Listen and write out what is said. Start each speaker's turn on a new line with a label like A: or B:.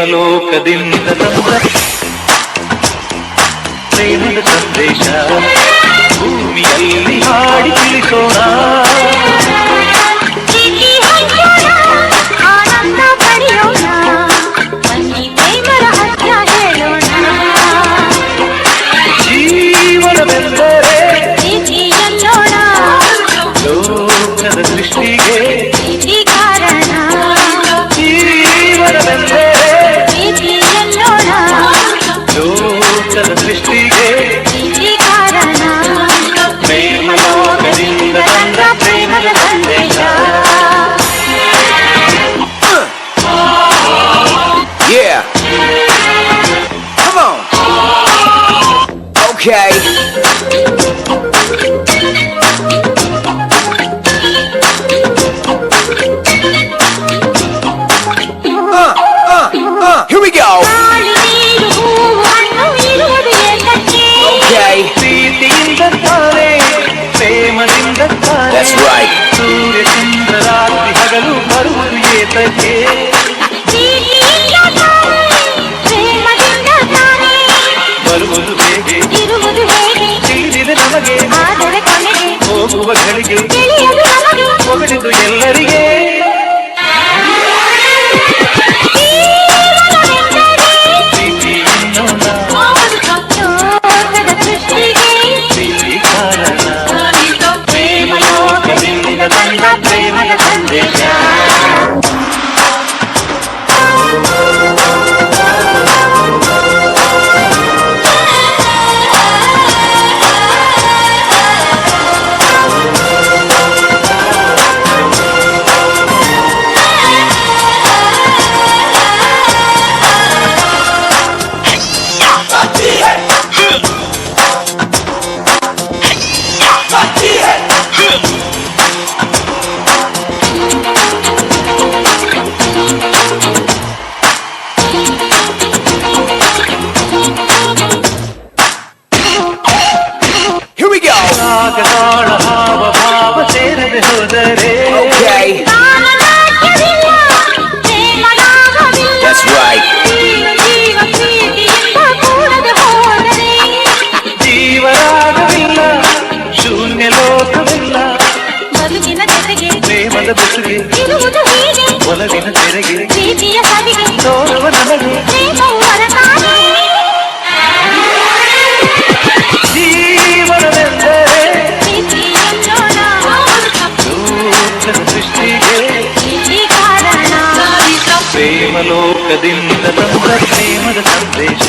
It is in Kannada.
A: ಪ್ರೇಮಲೋಕದಿಂದ ತಂದ ಪ್ರೇಮದ ಸಂದೇಶ ಭೂಮಿಯಲ್ಲಿ ಹಾಡಿ ತಿಳಿಸೋಣ. ಜೀವನವೆಂದರೆ ಲೋಕದ ಸೃಷ್ಟಿಗೆ ಕಾರಣ. ಜೀವನವೆಂದರೆ ಲೋಕದ ಸೃಷ್ಟಿಗೆ ಕಾರಣ. ಪ್ರೇಮಲೋಕದಿಂದ ಬಂದ ಪ್ರೇಮದ ಸಂದೇಶ.
B: Yeah. Come on. Okay. Here we go. Okay.
A: ಪ್ರೀತಿಯಿಂದ ತಾನೇ ಪ್ರೇಮದಿಂದ ತಾನೇ.
B: That's right.
A: ಸೂರ್ಯ ಚಂದ್ರ ರಾತ್ರಿ ಹಗಲು ಬರುವುದು ಏತಕ್ಕೆ? ಬರುವುದು ಹೇಗೆ ತಿಳಿದಿದೆ ನಮಗೆ, ಹೋಗುವ ಗಳಿಗೆ ಹೊಗಳಿದು ಎಲ್ಲರಿಗೆ. ಪ್ರೀತಿ ಎನ್ನೋಣ, ಪ್ರೀತಿ ಕಾರಣ. ಪ್ರೇಮಲೋಕದಿಂದ ಬಂದ ಪ್ರೇಮದ ಸಂದೇಶ. ರಾಗತಾಳ ಹಾವ ಭಾವ ಸೇರದೆ ಹೋದರೆ.
B: Okay. That's right.
A: ಜೀವರಾಗವಿಲ್ಲ, ಶೂನ್ಯ ಲೋಕವಿಲ್ಲ. ಪ್ರೇಮದ ಬೆಸುಗೆ ಒಲವಿನ ತೆರೆಗೆ ತೋರುವ ನಮಗೆ. ಜೀವನವೆಂದರೆ ಲೋಕದ ಸೃಷ್ಟಿಗೆ ಪ್ರೇಮಲೋಕದಿಂದ ತಂದ ಪ್ರೇಮದ ಸಂದೇಶ.